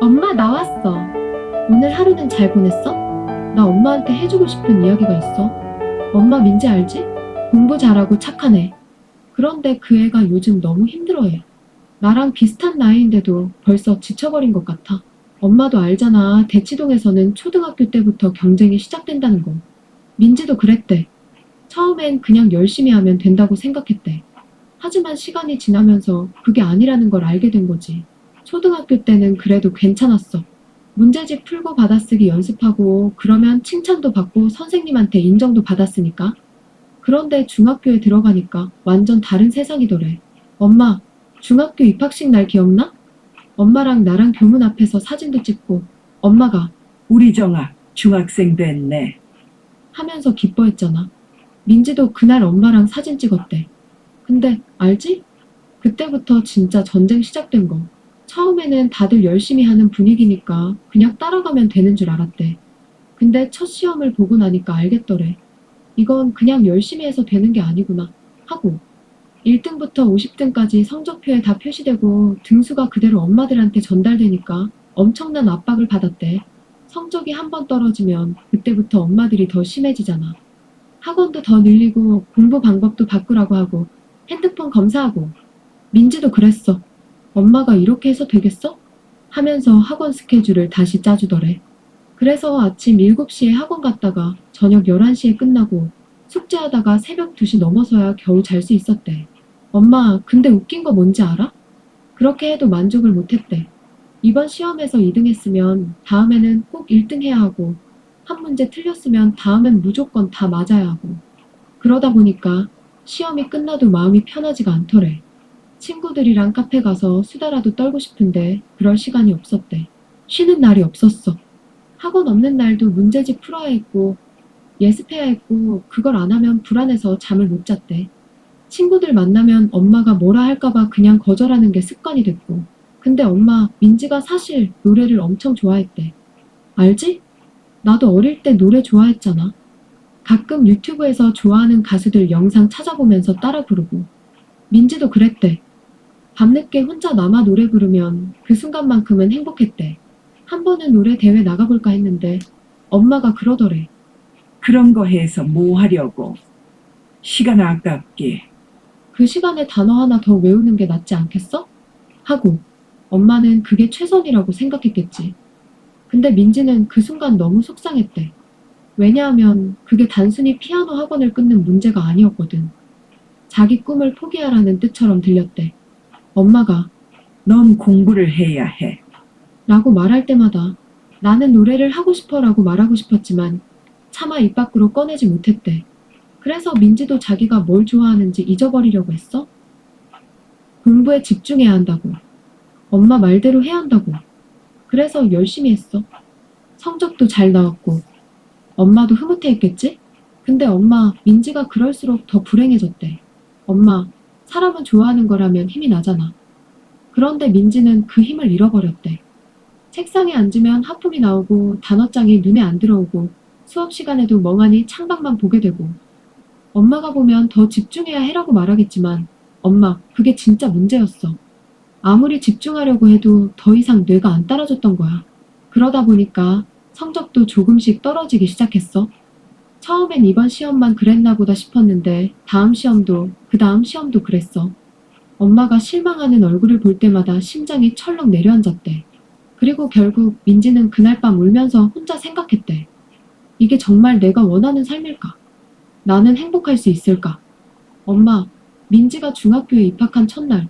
엄마, 나왔어. 오늘 하루는 잘 보냈어? 나 엄마한테 해주고 싶은 이야기가 있어. 엄마 민지 알지? 공부 잘하고 착한 애. 그런데 그 애가 요즘 너무 힘들어해. 나랑 비슷한 나이인데도 벌써 지쳐버린 것 같아. 엄마도 알잖아. 대치동에서는 초등학교 때부터 경쟁이 시작된다는 거. 민지도 그랬대. 처음엔 그냥 열심히 하면 된다고 생각했대. 하지만 시간이 지나면서 그게 아니라는 걸 알게 된 거지. 초등학교 때는 그래도 괜찮았어. 문제집 풀고 받아쓰기 연습하고 그러면 칭찬도 받고 선생님한테 인정도 받았으니까. 그런데 중학교에 들어가니까 완전 다른 세상이더래. 엄마, 중학교 입학식 날 기억나? 엄마랑 나랑 교문 앞에서 사진도 찍고 엄마가 우리 정아, 중학생 됐네. 하면서 기뻐했잖아. 민지도 그날 엄마랑 사진 찍었대. 근데 알지? 그때부터 진짜 전쟁 시작된 거. 처음에는 다들 열심히 하는 분위기니까 그냥 따라가면 되는 줄 알았대. 근데 첫 시험을 보고 나니까 알겠더래. 이건 그냥 열심히 해서 되는 게 아니구나 하고 1등부터 50등까지 성적표에 다 표시되고 등수가 그대로 엄마들한테 전달되니까 엄청난 압박을 받았대. 성적이 한 번 떨어지면 그때부터 엄마들이 더 심해지잖아. 학원도 더 늘리고 공부 방법도 바꾸라고 하고 핸드폰 검사하고 민지도 그랬어. 엄마가 이렇게 해서 되겠어? 하면서 학원 스케줄을 다시 짜주더래. 그래서 아침 7시에 학원 갔다가 저녁 11시에 끝나고 숙제하다가 새벽 2시 넘어서야 겨우 잘 수 있었대. 엄마, 근데 웃긴 거 뭔지 알아? 그렇게 해도 만족을 못했대. 이번 시험에서 2등 했으면 다음에는 꼭 1등 해야 하고 한 문제 틀렸으면 다음엔 무조건 다 맞아야 하고 그러다 보니까 시험이 끝나도 마음이 편하지가 않더래. 친구들이랑 카페 가서 수다라도 떨고 싶은데 그럴 시간이 없었대. 쉬는 날이 없었어. 학원 없는 날도 문제집 풀어야 했고 예습해야 했고 그걸 안 하면 불안해서 잠을 못 잤대. 친구들 만나면 엄마가 뭐라 할까봐 그냥 거절하는 게 습관이 됐고. 근데 엄마, 민지가 사실 노래를 엄청 좋아했대. 알지? 나도 어릴 때 노래 좋아했잖아. 가끔 유튜브에서 좋아하는 가수들 영상 찾아보면서 따라 부르고. 민지도 그랬대. 밤늦게 혼자 남아 노래 부르면 그 순간만큼은 행복했대. 한 번은 노래 대회 나가볼까 했는데 엄마가 그러더래. 그런 거 해서 뭐 하려고? 시간 아깝게. 그 시간에 단어 하나 더 외우는 게 낫지 않겠어? 하고 엄마는 그게 최선이라고 생각했겠지. 근데 민지는 그 순간 너무 속상했대. 왜냐하면 그게 단순히 피아노 학원을 끊는 문제가 아니었거든. 자기 꿈을 포기하라는 뜻처럼 들렸대. 엄마가 넌 공부를 해야 해. 라고 말할 때마다 나는 노래를 하고 싶어라고 말하고 싶었지만 차마 입 밖으로 꺼내지 못했대. 그래서 민지도 자기가 뭘 좋아하는지 잊어버리려고 했어? 공부에 집중해야 한다고. 엄마 말대로 해야 한다고. 그래서 열심히 했어. 성적도 잘 나왔고 엄마도 흐뭇해했겠지? 근데 엄마, 민지가 그럴수록 더 불행해졌대. 엄마, 사람은 좋아하는 거라면 힘이 나잖아. 그런데 민지는 그 힘을 잃어버렸대. 책상에 앉으면 하품이 나오고 단어장이 눈에 안 들어오고 수업 시간에도 멍하니 창밖만 보게 되고 엄마가 보면 더 집중해야 해라고 말하겠지만 엄마, 그게 진짜 문제였어. 아무리 집중하려고 해도 더 이상 뇌가 안 따라줬던 거야. 그러다 보니까 성적도 조금씩 떨어지기 시작했어. 처음엔 이번 시험만 그랬나 보다 싶었는데 다음 시험도 그 다음 시험도 그랬어. 엄마가 실망하는 얼굴을 볼 때마다 심장이 철렁 내려앉았대. 그리고 결국 민지는 그날 밤 울면서 혼자 생각했대. 이게 정말 내가 원하는 삶일까? 나는 행복할 수 있을까? 엄마, 민지가 중학교에 입학한 첫날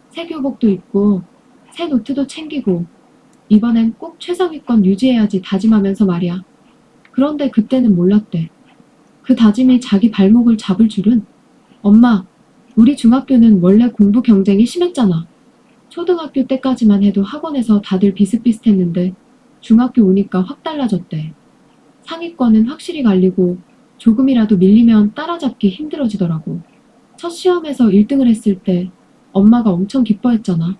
새 교복도 입고 새 노트도 챙기고 이번엔 꼭 최상위권 유지해야지 다짐하면서 말이야. 그런데 그때는 몰랐대. 그 다짐이 자기 발목을 잡을 줄은. 엄마, 우리 중학교는 원래 공부 경쟁이 심했잖아. 초등학교 때까지만 해도 학원에서 다들 비슷비슷했는데 중학교 오니까 확 달라졌대. 상위권은 확실히 갈리고 조금이라도 밀리면 따라잡기 힘들어지더라고. 첫 시험에서 1등을 했을 때 엄마가 엄청 기뻐했잖아.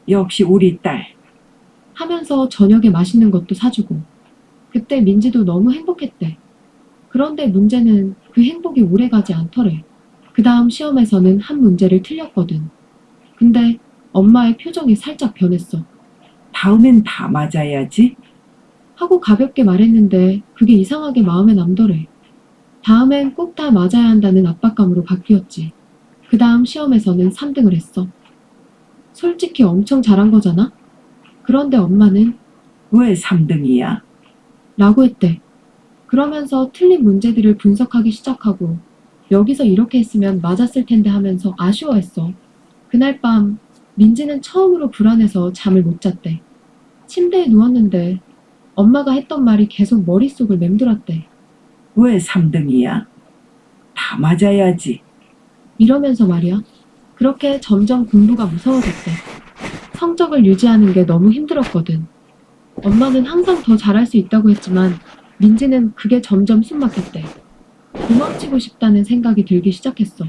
역시 우리 딸. 하면서 저녁에 맛있는 것도 사주고. 그때 민지도 너무 행복했대. 그런데 문제는 그 행복이 오래가지 않더래. 그 다음 시험에서는 한 문제를 틀렸거든. 근데 엄마의 표정이 살짝 변했어. 다음엔 다 맞아야지. 하고 가볍게 말했는데 그게 이상하게 마음에 남더래. 다음엔 꼭 다 맞아야 한다는 압박감으로 바뀌었지. 그 다음 시험에서는 3등을 했어. 솔직히 엄청 잘한 거잖아? 그런데 엄마는 왜 3등이야? 라고 했대. 그러면서 틀린 문제들을 분석하기 시작하고 여기서 이렇게 했으면 맞았을 텐데 하면서 아쉬워했어. 그날 밤 민지는 처음으로 불안해서 잠을 못 잤대. 침대에 누웠는데 엄마가 했던 말이 계속 머릿속을 맴돌았대. 왜 3등이야? 다 맞아야지. 이러면서 말이야. 그렇게 점점 공부가 무서워졌대. 성적을 유지하는 게 너무 힘들었거든. 엄마는 항상 더 잘할 수 있다고 했지만 민지는 그게 점점 숨막혔대. 도망치고 싶다는 생각이 들기 시작했어.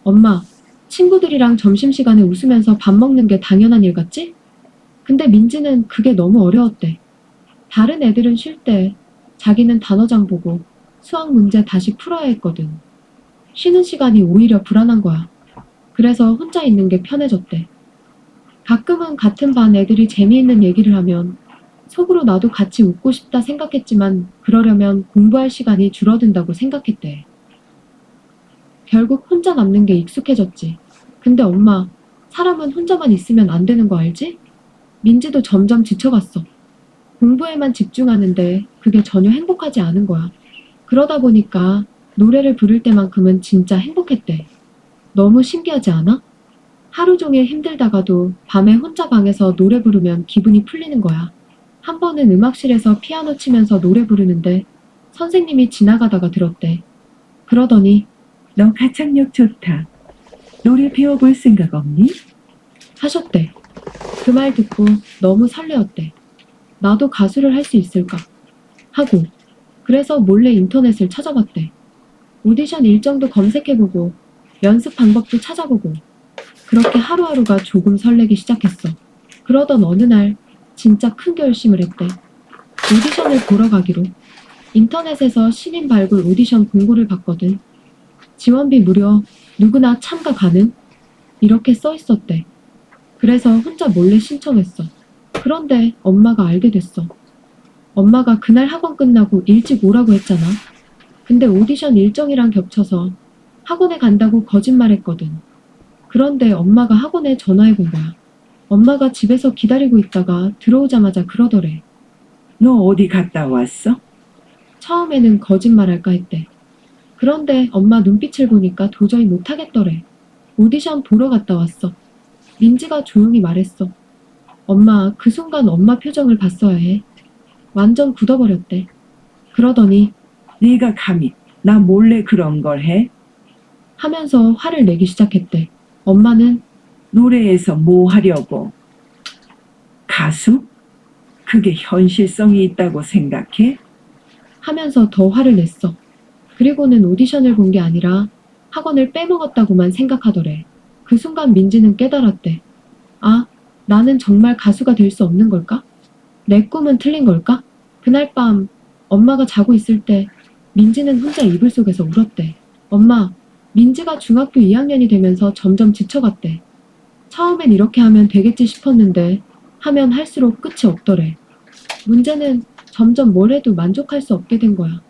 엄마, 친구들이랑 점심시간에 웃으면서 밥 먹는 게 당연한 일 같지? 근데 민지는 그게 너무 어려웠대. 다른 애들은 쉴 때 자기는 단어장 보고 수학 문제 다시 풀어야 했거든. 쉬는 시간이 오히려 불안한 거야. 그래서 혼자 있는 게 편해졌대. 가끔은 같은 반 애들이 재미있는 얘기를 하면 속으로 나도 같이 웃고 싶다 생각했지만 그러려면 공부할 시간이 줄어든다고 생각했대. 결국 혼자 남는 게 익숙해졌지. 근데 엄마, 사람은 혼자만 있으면 안 되는 거 알지? 민지도 점점 지쳐갔어. 공부에만 집중하는데 그게 전혀 행복하지 않은 거야. 그러다 보니까 노래를 부를 때만큼은 진짜 행복했대. 너무 신기하지 않아? 하루 종일 힘들다가도 밤에 혼자 방에서 노래 부르면 기분이 풀리는 거야. 한 번은 음악실에서 피아노 치면서 노래 부르는데 선생님이 지나가다가 들었대. 그러더니 너 가창력 좋다. 노래 배워볼 생각 없니? 하셨대. 그 말 듣고 너무 설레었대. 나도 가수를 할 수 있을까? 하고 그래서 몰래 인터넷을 찾아봤대. 오디션 일정도 검색해보고 연습 방법도 찾아보고 그렇게 하루하루가 조금 설레기 시작했어. 그러던 어느 날 진짜 큰 결심을 했대. 오디션을 보러 가기로. 인터넷에서 신인 발굴 오디션 공고를 봤거든. 지원비 무료, 누구나 참가 가능? 이렇게 써 있었대. 그래서 혼자 몰래 신청했어. 그런데 엄마가 알게 됐어. 엄마가 그날 학원 끝나고 일찍 오라고 했잖아. 근데 오디션 일정이랑 겹쳐서 학원에 간다고 거짓말했거든. 그런데 엄마가 학원에 전화해 본 거야. 엄마가 집에서 기다리고 있다가 들어오자마자 그러더래. 너 어디 갔다 왔어? 처음에는 거짓말할까 했대. 그런데 엄마 눈빛을 보니까 도저히 못하겠더래. 오디션 보러 갔다 왔어. 민지가 조용히 말했어. 엄마, 그 순간 엄마 표정을 봤어야 해. 완전 굳어버렸대. 그러더니 네가 감히 나 몰래 그런 걸 해? 하면서 화를 내기 시작했대. 엄마는 노래에서 뭐 하려고? 가수? 그게 현실성이 있다고 생각해? 하면서 더 화를 냈어. 그리고는 오디션을 본 게 아니라 학원을 빼먹었다고만 생각하더래. 그 순간 민지는 깨달았대. 아, 나는 정말 가수가 될 수 없는 걸까? 내 꿈은 틀린 걸까? 그날 밤 엄마가 자고 있을 때 민지는 혼자 이불 속에서 울었대. 엄마, 민지가 중학교 2학년이 되면서 점점 지쳐갔대. 처음엔 이렇게 하면 되겠지 싶었는데 하면 할수록 끝이 없더래. 문제는 점점 뭘 해도 만족할 수 없게 된 거야.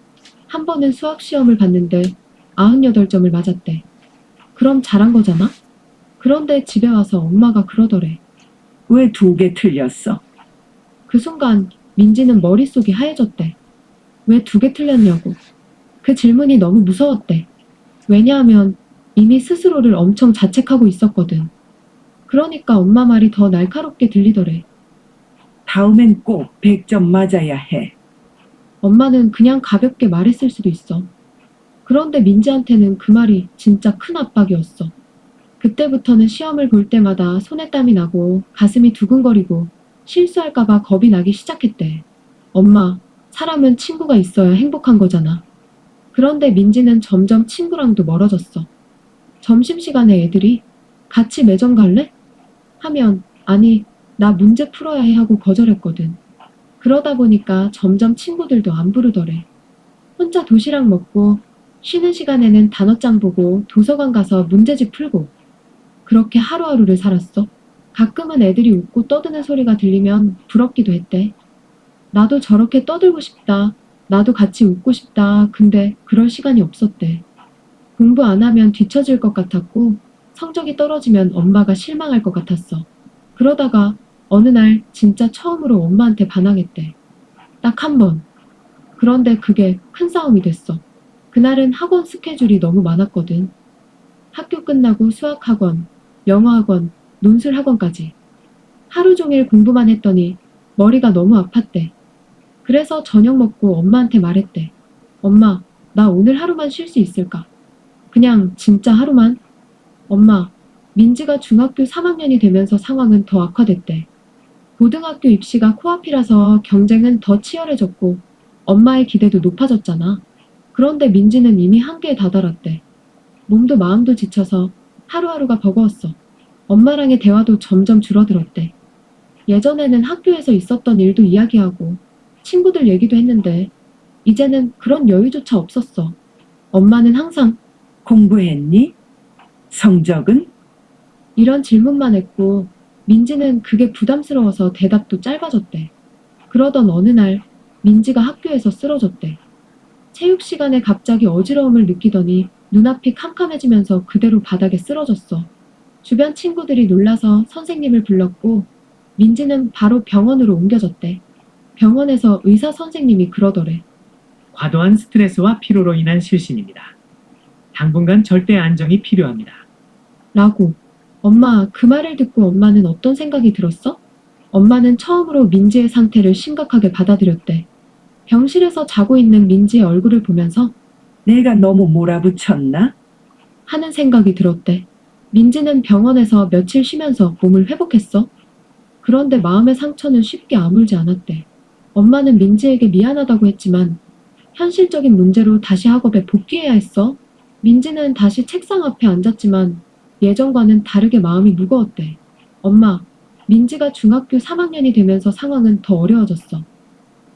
한 번은 수학 시험을 봤는데 98점을 맞았대. 그럼 잘한 거잖아? 그런데 집에 와서 엄마가 그러더래. 왜 2개 틀렸어? 그 순간 민지는 머릿속이 하얘졌대. 왜 2개 틀렸냐고. 그 질문이 너무 무서웠대. 왜냐하면 이미 스스로를 엄청 자책하고 있었거든. 그러니까 엄마 말이 더 날카롭게 들리더래. 다음엔 꼭 100점 맞아야 해. 엄마는 그냥 가볍게 말했을 수도 있어. 그런데 민지한테는 그 말이 진짜 큰 압박이었어. 그때부터는 시험을 볼 때마다 손에 땀이 나고 가슴이 두근거리고 실수할까봐 겁이 나기 시작했대. 엄마, 사람은 친구가 있어야 행복한 거잖아. 그런데 민지는 점점 친구랑도 멀어졌어. 점심시간에 애들이 같이 매점 갈래? 하면 아니, 나 문제 풀어야 해 하고 거절했거든. 그러다 보니까 점점 친구들도 안 부르더래. 혼자 도시락 먹고 쉬는 시간에는 단어장 보고 도서관 가서 문제집 풀고 그렇게 하루하루를 살았어. 가끔은 애들이 웃고 떠드는 소리가 들리면 부럽기도 했대. 나도 저렇게 떠들고 싶다. 나도 같이 웃고 싶다. 근데 그럴 시간이 없었대. 공부 안 하면 뒤처질 것 같았고, 성적이 떨어지면 엄마가 실망할 것 같았어. 그러다가 어느 날 진짜 처음으로 엄마한테 반항했대. 딱 한 번. 그런데 그게 큰 싸움이 됐어. 그날은 학원 스케줄이 너무 많았거든. 학교 끝나고 수학학원, 영어학원, 논술학원까지. 하루 종일 공부만 했더니 머리가 너무 아팠대. 그래서 저녁 먹고 엄마한테 말했대. 엄마, 나 오늘 하루만 쉴 수 있을까? 그냥 진짜 하루만? 엄마, 민지가 중학교 3학년이 되면서 상황은 더 악화됐대. 고등학교 입시가 코앞이라서 경쟁은 더 치열해졌고 엄마의 기대도 높아졌잖아. 그런데 민지는 이미 한계에 다다랐대. 몸도 마음도 지쳐서 하루하루가 버거웠어. 엄마랑의 대화도 점점 줄어들었대. 예전에는 학교에서 있었던 일도 이야기하고 친구들 얘기도 했는데 이제는 그런 여유조차 없었어. 엄마는 항상 공부했니? 성적은? 이런 질문만 했고 민지는 그게 부담스러워서 대답도 짧아졌대. 그러던 어느 날 민지가 학교에서 쓰러졌대. 체육 시간에 갑자기 어지러움을 느끼더니 눈앞이 캄캄해지면서 그대로 바닥에 쓰러졌어. 주변 친구들이 놀라서 선생님을 불렀고 민지는 바로 병원으로 옮겨졌대. 병원에서 의사 선생님이 그러더래. 과도한 스트레스와 피로로 인한 실신입니다. 당분간 절대 안정이 필요합니다. 라고. 엄마, 그 말을 듣고 엄마는 어떤 생각이 들었어? 엄마는 처음으로 민지의 상태를 심각하게 받아들였대. 병실에서 자고 있는 민지의 얼굴을 보면서 내가 너무 몰아붙였나? 하는 생각이 들었대. 민지는 병원에서 며칠 쉬면서 몸을 회복했어. 그런데 마음의 상처는 쉽게 아물지 않았대. 엄마는 민지에게 미안하다고 했지만 현실적인 문제로 다시 학업에 복귀해야 했어. 민지는 다시 책상 앞에 앉았지만 예전과는 다르게 마음이 무거웠대. 엄마, 민지가 중학교 3학년이 되면서 상황은 더 어려워졌어.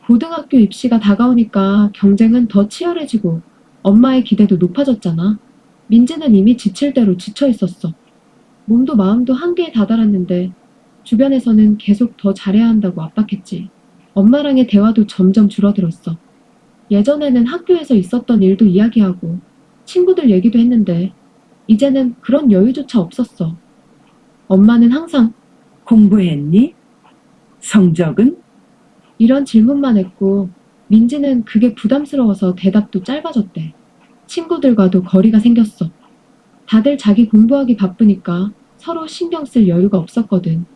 고등학교 입시가 다가오니까 경쟁은 더 치열해지고 엄마의 기대도 높아졌잖아. 민지는 이미 지칠 대로 지쳐 있었어. 몸도 마음도 한계에 다다랐는데 주변에서는 계속 더 잘해야 한다고 압박했지. 엄마랑의 대화도 점점 줄어들었어. 예전에는 학교에서 있었던 일도 이야기하고 친구들 얘기도 했는데 이제는 그런 여유조차 없었어. 엄마는 항상 공부했니? 성적은? 이런 질문만 했고 민지는 그게 부담스러워서 대답도 짧아졌대. 친구들과도 거리가 생겼어. 다들 자기 공부하기 바쁘니까 서로 신경 쓸 여유가 없었거든.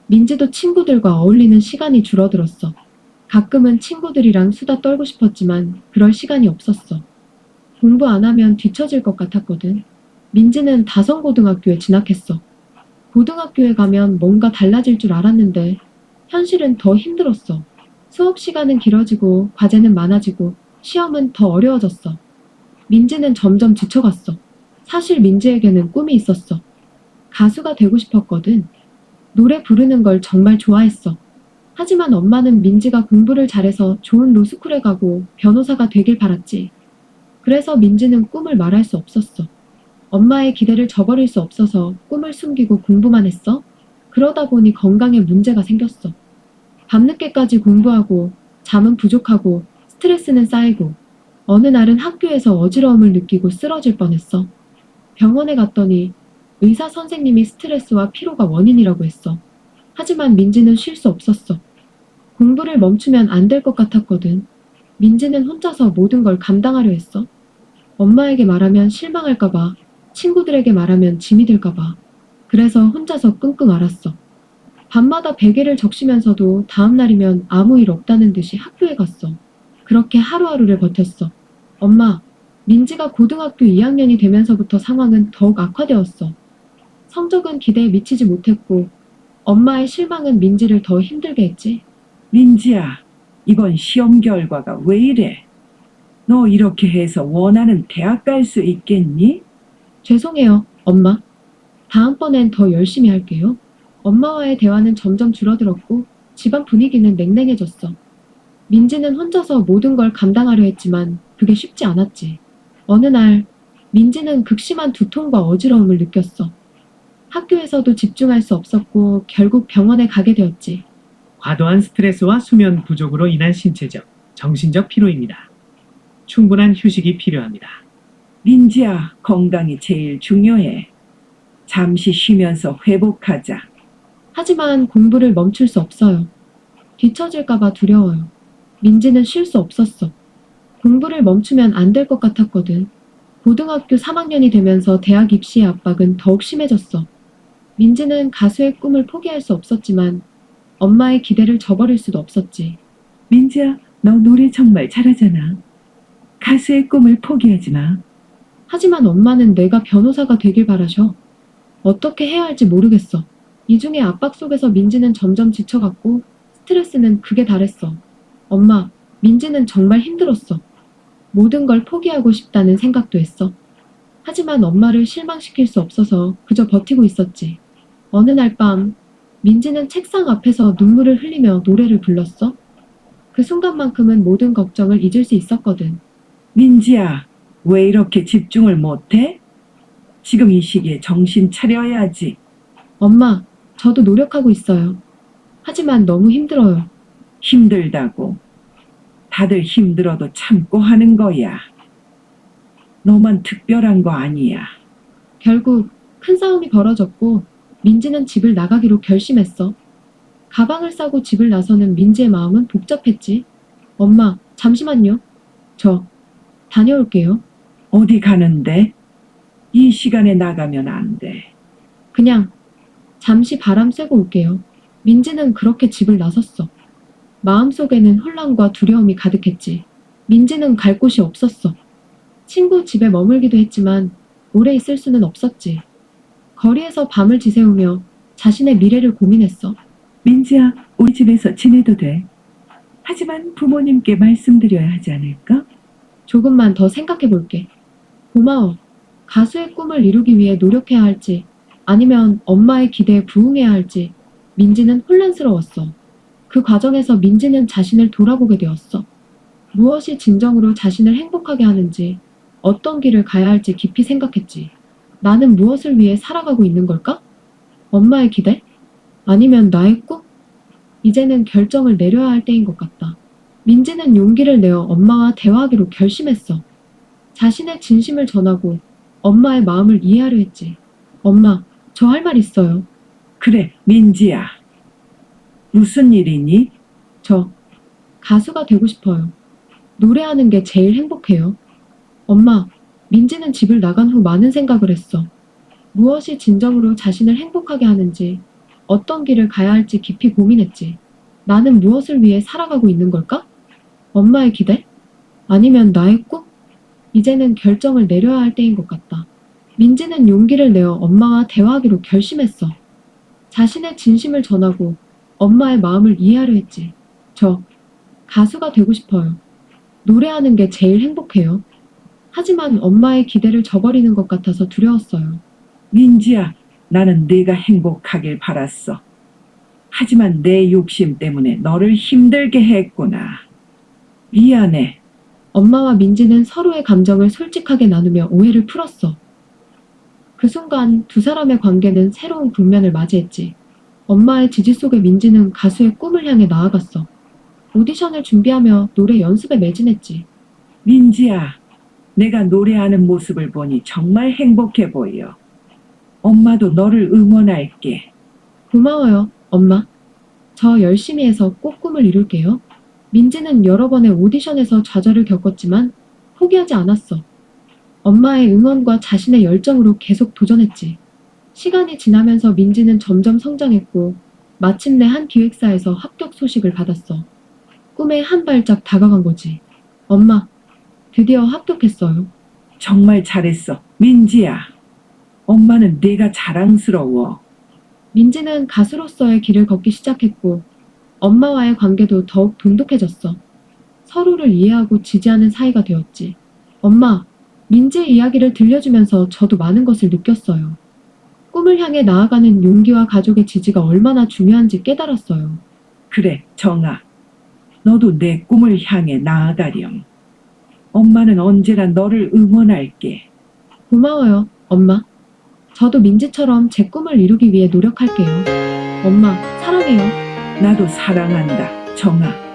민지도 친구들과 어울리는 시간이 줄어들었어. 가끔은 친구들이랑 수다 떨고 싶었지만 그럴 시간이 없었어. 공부 안 하면 뒤처질 것 같았거든. 민지는 다성고등학교에 진학했어. 고등학교에 가면 뭔가 달라질 줄 알았는데 현실은 더 힘들었어. 수업 시간은 길어지고 과제는 많아지고 시험은 더 어려워졌어. 민지는 점점 지쳐갔어. 사실 민지에게는 꿈이 있었어. 가수가 되고 싶었거든. 노래 부르는 걸 정말 좋아했어. 하지만 엄마는 민지가 공부를 잘해서 좋은 로스쿨에 가고 변호사가 되길 바랐지. 그래서 민지는 꿈을 말할 수 없었어. 엄마의 기대를 저버릴 수 없어서 꿈을 숨기고 공부만 했어. 그러다 보니 건강에 문제가 생겼어. 밤늦게까지 공부하고 잠은 부족하고 스트레스는 쌓이고 어느 날은 학교에서 어지러움을 느끼고 쓰러질 뻔했어. 병원에 갔더니 의사 선생님이 스트레스와 피로가 원인이라고 했어. 하지만 민지는 쉴 수 없었어. 공부를 멈추면 안 될 것 같았거든. 민지는 혼자서 모든 걸 감당하려 했어. 엄마에게 말하면 실망할까봐, 친구들에게 말하면 짐이 될까봐. 그래서 혼자서 끙끙 앓았어. 밤마다 베개를 적시면서도 다음 날이면 아무 일 없다는 듯이 학교에 갔어. 그렇게 하루하루를 버텼어. 엄마, 민지가 고등학교 2학년이 되면서부터 상황은 더욱 악화되었어. 성적은 기대에 미치지 못했고 엄마의 실망은 민지를 더 힘들게 했지. 민지야, 이번 시험 결과가 왜 이래? 너 이렇게 해서 원하는 대학 갈 수 있겠니? 죄송해요, 엄마. 다음번엔 더 열심히 할게요. 엄마와의 대화는 점점 줄어들었고 집안 분위기는 냉랭해졌어. 민지는 혼자서 모든 걸 감당하려 했지만 그게 쉽지 않았지. 어느 날 민지는 극심한 두통과 어지러움을 느꼈어. 학교에서도 집중할 수 없었고 결국 병원에 가게 되었지. 과도한 스트레스와 수면 부족으로 인한 신체적, 정신적 피로입니다. 충분한 휴식이 필요합니다. 민지야, 건강이 제일 중요해. 잠시 쉬면서 회복하자. 하지만 공부를 멈출 수 없어요. 뒤처질까봐 두려워요. 민지는 쉴 수 없었어. 공부를 멈추면 안 될 것 같았거든. 고등학교 3학년이 되면서 대학 입시의 압박은 더욱 심해졌어. 민지는 가수의 꿈을 포기할 수 없었지만 엄마의 기대를 저버릴 수도 없었지. 민지야, 너 노래 정말 잘하잖아. 가수의 꿈을 포기하지 마. 하지만 엄마는 내가 변호사가 되길 바라셔. 어떻게 해야 할지 모르겠어. 이중의 압박 속에서 민지는 점점 지쳐갔고 스트레스는 극에 달했어. 엄마, 민지는 정말 힘들었어. 모든 걸 포기하고 싶다는 생각도 했어. 하지만 엄마를 실망시킬 수 없어서 그저 버티고 있었지. 어느 날 밤, 민지는 책상 앞에서 눈물을 흘리며 노래를 불렀어. 그 순간만큼은 모든 걱정을 잊을 수 있었거든. 민지야, 왜 이렇게 집중을 못해? 지금 이 시기에 정신 차려야지. 엄마, 저도 노력하고 있어요. 하지만 너무 힘들어요. 힘들다고. 다들 힘들어도 참고 하는 거야. 너만 특별한 거 아니야. 결국 큰 싸움이 벌어졌고 민지는 집을 나가기로 결심했어. 가방을 싸고 집을 나서는 민지의 마음은 복잡했지. 엄마, 잠시만요. 저 다녀올게요. 어디 가는데? 이 시간에 나가면 안 돼. 그냥 잠시 바람 쐬고 올게요. 민지는 그렇게 집을 나섰어. 마음속에는 혼란과 두려움이 가득했지. 민지는 갈 곳이 없었어. 친구 집에 머물기도 했지만 오래 있을 수는 없었지. 거리에서 밤을 지새우며 자신의 미래를 고민했어. 민지야, 우리 집에서 지내도 돼. 하지만 부모님께 말씀드려야 하지 않을까? 조금만 더 생각해 볼게. 고마워. 가수의 꿈을 이루기 위해 노력해야 할지 아니면 엄마의 기대에 부응해야 할지 민지는 혼란스러웠어. 그 과정에서 민지는 자신을 돌아보게 되었어. 무엇이 진정으로 자신을 행복하게 하는지, 어떤 길을 가야 할지 깊이 생각했지. 나는 무엇을 위해 살아가고 있는 걸까? 엄마의 기대? 아니면 나의 꿈? 이제는 결정을 내려야 할 때인 것 같다. 민지는 용기를 내어 엄마와 대화하기로 결심했어. 자신의 진심을 전하고 엄마의 마음을 이해하려 했지. 엄마, 저 할 말 있어요. 그래, 민지야. 무슨 일이니? 저 가수가 되고 싶어요. 노래하는 게 제일 행복해요. 엄마, 민지는 집을 나간 후 많은 생각을 했어. 무엇이 진정으로 자신을 행복하게 하는지, 어떤 길을 가야 할지 깊이 고민했지. 나는 무엇을 위해 살아가고 있는 걸까? 엄마의 기대? 아니면 나의 꿈? 이제는 결정을 내려야 할 때인 것 같다. 민지는 용기를 내어 엄마와 대화하기로 결심했어. 자신의 진심을 전하고 엄마의 마음을 이해하려 했지. 저 가수가 되고 싶어요. 노래하는 게 제일 행복해요. 하지만 엄마의 기대를 저버리는 것 같아서 두려웠어요. 민지야, 나는 네가 행복하길 바랐어. 하지만 내 욕심 때문에 너를 힘들게 했구나. 미안해. 엄마와 민지는 서로의 감정을 솔직하게 나누며 오해를 풀었어. 그 순간 두 사람의 관계는 새로운 국면을 맞이했지. 엄마의 지지 속에 민지는 가수의 꿈을 향해 나아갔어. 오디션을 준비하며 노래 연습에 매진했지. 민지야, 내가 노래하는 모습을 보니 정말 행복해 보여. 엄마도 너를 응원할게. 고마워요, 엄마. 저 열심히 해서 꼭 꿈을 이룰게요. 민지는 여러 번의 오디션에서 좌절을 겪었지만 포기하지 않았어. 엄마의 응원과 자신의 열정으로 계속 도전했지. 시간이 지나면서 민지는 점점 성장했고 마침내 한 기획사에서 합격 소식을 받았어. 꿈에 한 발짝 다가간 거지. 엄마, 드디어 합격했어요. 정말 잘했어, 민지야. 엄마는 네가 자랑스러워. 민지는 가수로서의 길을 걷기 시작했고 엄마와의 관계도 더욱 돈독해졌어. 서로를 이해하고 지지하는 사이가 되었지. 엄마, 민지의 이야기를 들려주면서 저도 많은 것을 느꼈어요. 꿈을 향해 나아가는 용기와 가족의 지지가 얼마나 중요한지 깨달았어요. 그래, 정아. 너도 내 꿈을 향해 나아가렴. 엄마는 언제나 너를 응원할게. 고마워요, 엄마. 저도 민지처럼 제 꿈을 이루기 위해 노력할게요. 엄마, 사랑해요. 나도 사랑한다, 정아.